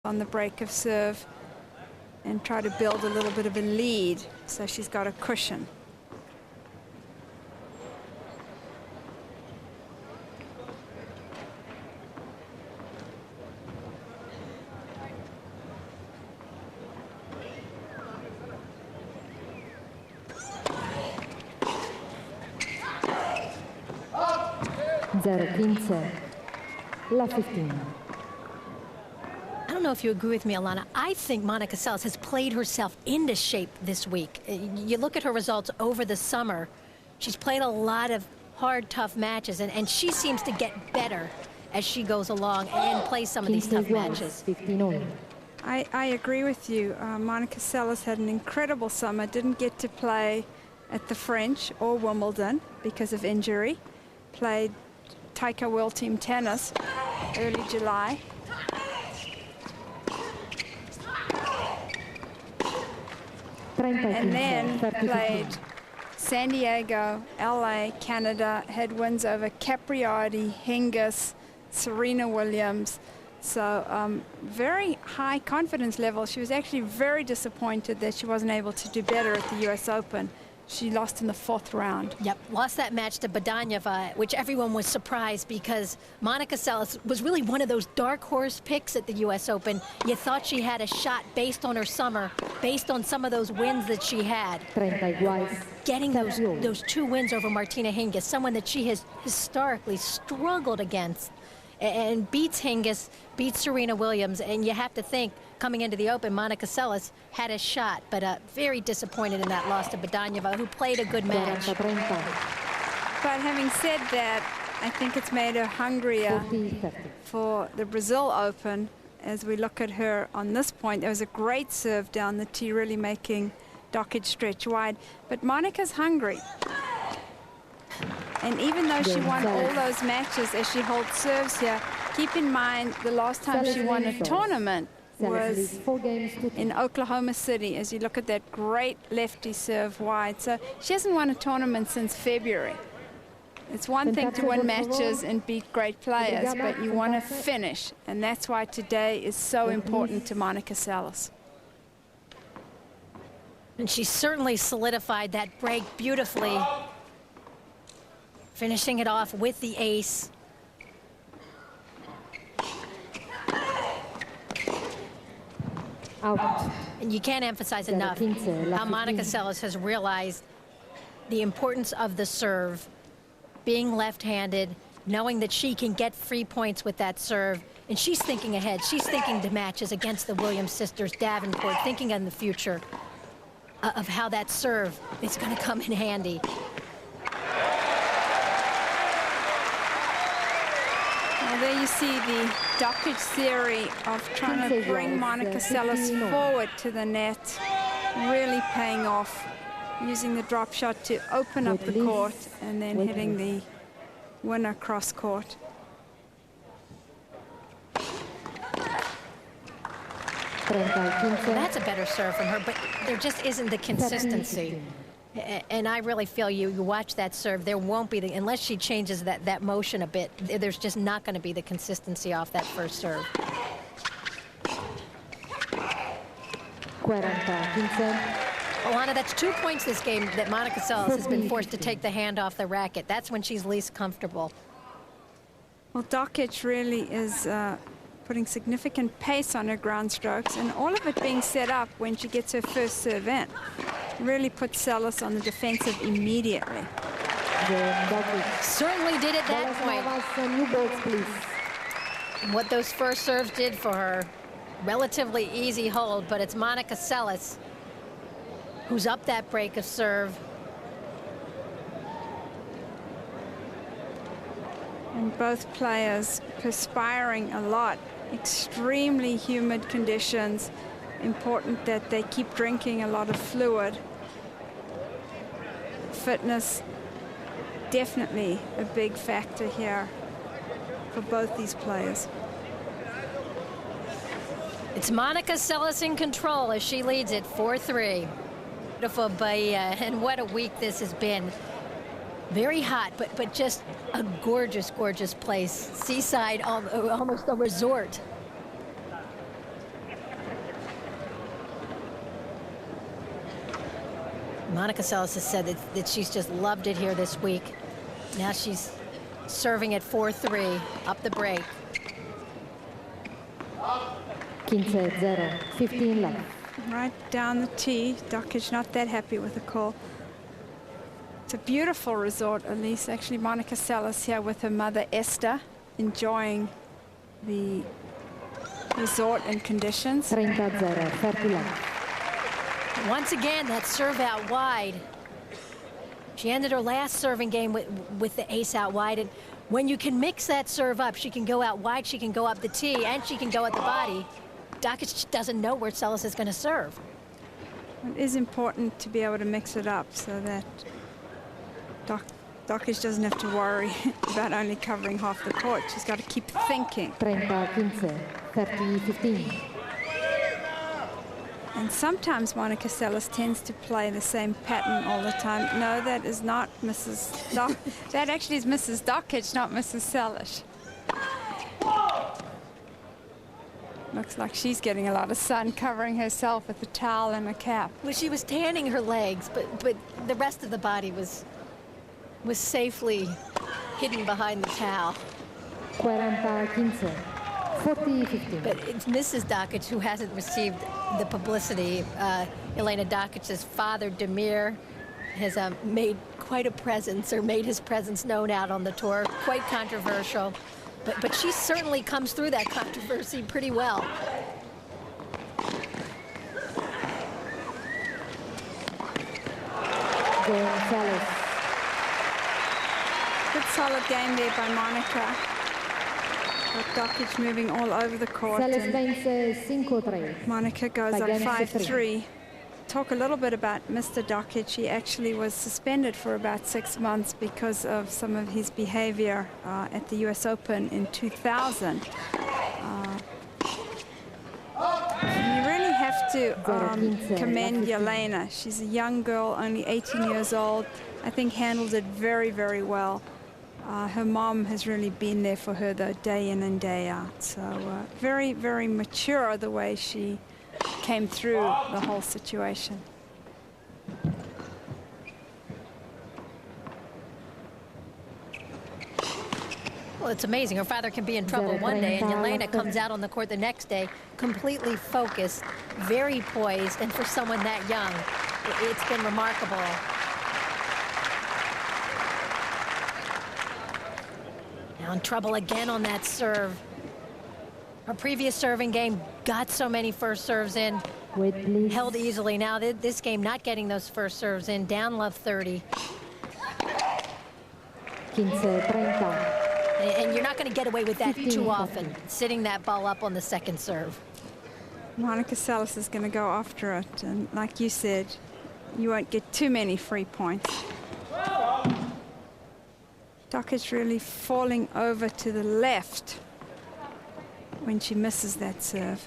on the break of serve and try to build a little bit of a lead so she's got a cushion. La 15. I don't know if you agree with me, Alana. I think Monica Seles has played herself into shape this week. You look at her results over the summer. She's played a lot of hard, tough matches, and she seems to get better as she goes along and plays some of these tough matches. I agree with you. Monica Seles had an incredible summer. Didn't get to play at the French or Wimbledon because of injury. Played Taika World Team Tennis early July. And then played San Diego, LA, Canada, had wins over Capriati, Hingis, Serena Williams. So very high confidence level. She was actually very disappointed that she wasn't able to do better at the US Open. She lost in the 4th round. Yep, lost that match to Badanyeva, which everyone was surprised because Monica Seles was really one of those dark horse picks at the US Open. You thought she had a shot based on her summer, based on some of those wins that she had. Getting those 2 wins over Martina Hingis, someone that she has historically struggled against, and beats Hingis, beats Serena Williams, and you have to think, coming into the Open, Monica Seles had a shot, but very disappointed in that loss to Badanyeva, who played a good match. But having said that, I think it's made her hungrier for the Brazil Open. As we look at her on this point, there was a great serve down the tee, really making Dokic stretch wide. But Monica's hungry. And even though she won all those matches as she holds serves here, keep in mind the last time she won a tournament was in Oklahoma City, as you look at that great lefty serve wide. So she hasn't won a tournament since February. It's one thing to win matches and beat great players, but you want to finish. And that's why today is so important to Monica Seles. And she certainly solidified that break beautifully, finishing it off with the ace. Out. And you can't emphasize enough how Monica Seles has realized the importance of the serve, being left-handed, knowing that she can get free points with that serve. And she's thinking ahead. She's thinking to matches against the Williams sisters, Davenport, thinking in the future of how that serve is going to come in handy. There you see the Dokic theory of trying to bring Monica Seles forward to the net, really paying off, using the drop shot to open up the court and then hitting the winner cross court. That's a better serve from her, but there just isn't the consistency. And I really feel you watch that serve, there won't be, unless she changes that motion a bit, there's just not going to be the consistency off that first serve. Alana, that's 2 points this game that Monica Seles has been forced to take the hand off the racket. That's when she's least comfortable. Well, Dokic really is putting significant pace on her ground strokes, and all of it being set up when she gets her first serve in. Really put Seles on the defensive immediately. Certainly did at that point. What those first serves did for her, relatively easy hold, but it's Monica Seles who's up that break of serve. And both players perspiring a lot. Extremely humid conditions. Important that they keep drinking a lot of fluid. Fitness, definitely a big factor here for both these players. It's Monica Seles in control as she leads it 4-3. Beautiful Bahia, and what a week this has been. Very hot, but just a gorgeous, gorgeous place. Seaside, almost a resort. Monica Seles has said that she's just loved it here this week. Now she's serving at 4-3, up the break. 15-0, 15 left. Right down the tee. Dokic not that happy with the call. It's a beautiful resort, Elise. Actually, Monica Seles here with her mother, Esther, enjoying the resort and conditions. 30-0, 30 left. Once again, that serve out wide. She ended her last serving game with the ace out wide. And when you can mix that serve up, she can go out wide, she can go up the tee, and she can go at the body. Dokic doesn't know where Seles is going to serve. It is important to be able to mix it up so that Dokic doesn't have to worry about only covering half the court. She's got to keep thinking. 30-15, 30-15. And sometimes Monica Seles tends to play the same pattern all the time. No, that is not Mrs. That actually is Mrs. Dokic, not Mrs. Seles. Looks like she's getting a lot of sun, covering herself with a towel and a cap. Well, she was tanning her legs, but the rest of the body was safely hidden behind the towel. 40-15, 40-15. But it's Mrs. Dokic who hasn't received the publicity. Elena Dokic's father, Demir, has made quite a presence, or made his presence known out on the tour. Quite controversial. But she certainly comes through that controversy pretty well. Good solid game there by Monica. But Dokic moving all over the court. Seles vence 5-3. Monica goes up 5-3. Talk a little bit about Mr. Dokic. He actually was suspended for about 6 months because of some of his behavior at the US Open in 2000. You really have to commend Yelena. She's a young girl, only 18 years old. I think handled it very, very well. Her mom has really been there for her, though, day in and day out. So very, very mature the way she came through the whole situation. Well, it's amazing. Her father can be in trouble one day, and Yelena comes out on the court the next day, completely focused, very poised, and for someone that young, it's been remarkable. Now in trouble again on that serve. Her previous serving game got so many first serves in, held easily. Now this game not getting those first serves in, down love 30. 15-30. And you're not going to get away with that too often, sitting that ball up on the second serve. Monica Seles is going to go after it, and like you said, you won't get too many free points. Dokic really falling over to the left when she misses that serve.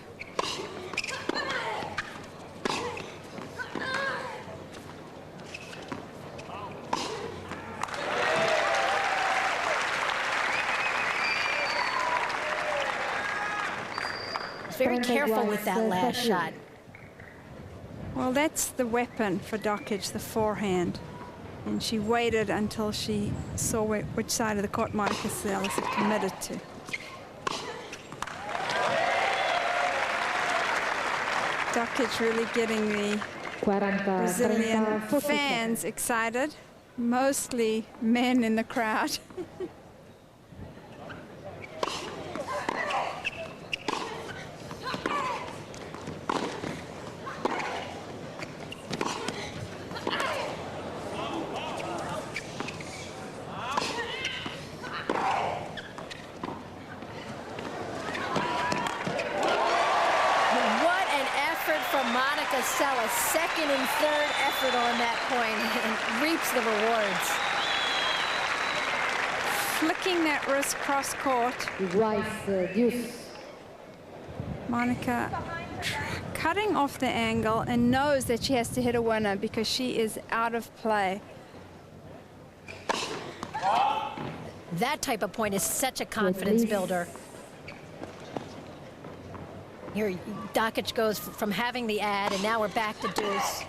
Very careful with that last shot. Well, that's the weapon for Dokic, the forehand. And she waited until she saw which side of the court Monica Seles had committed to. Dokic really getting the Brazilian fans excited. Mostly men in the crowd. Seles, second and third effort on that point, and reaps the rewards. Flicking that wrist cross court. Deuce. Monica cutting off the angle and knows that she has to hit a winner because she is out of play. That type of point is such a confidence builder. Here, Dokic goes from having the ad, and now we're back to deuce.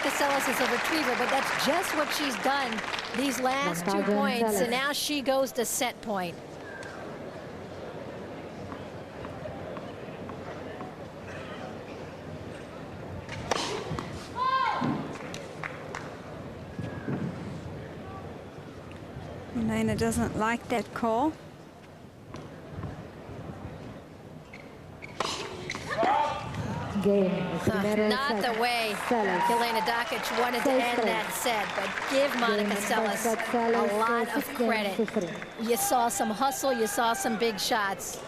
Monica Seles is a retriever, but that's just what she's done these last 2 points. And now she goes to set point. Elena doesn't like that call. Not the way Elena Dokic wanted to end that set, but give Monica Seles a lot of credit. You saw some hustle, you saw some big shots,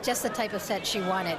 just the type of set she wanted.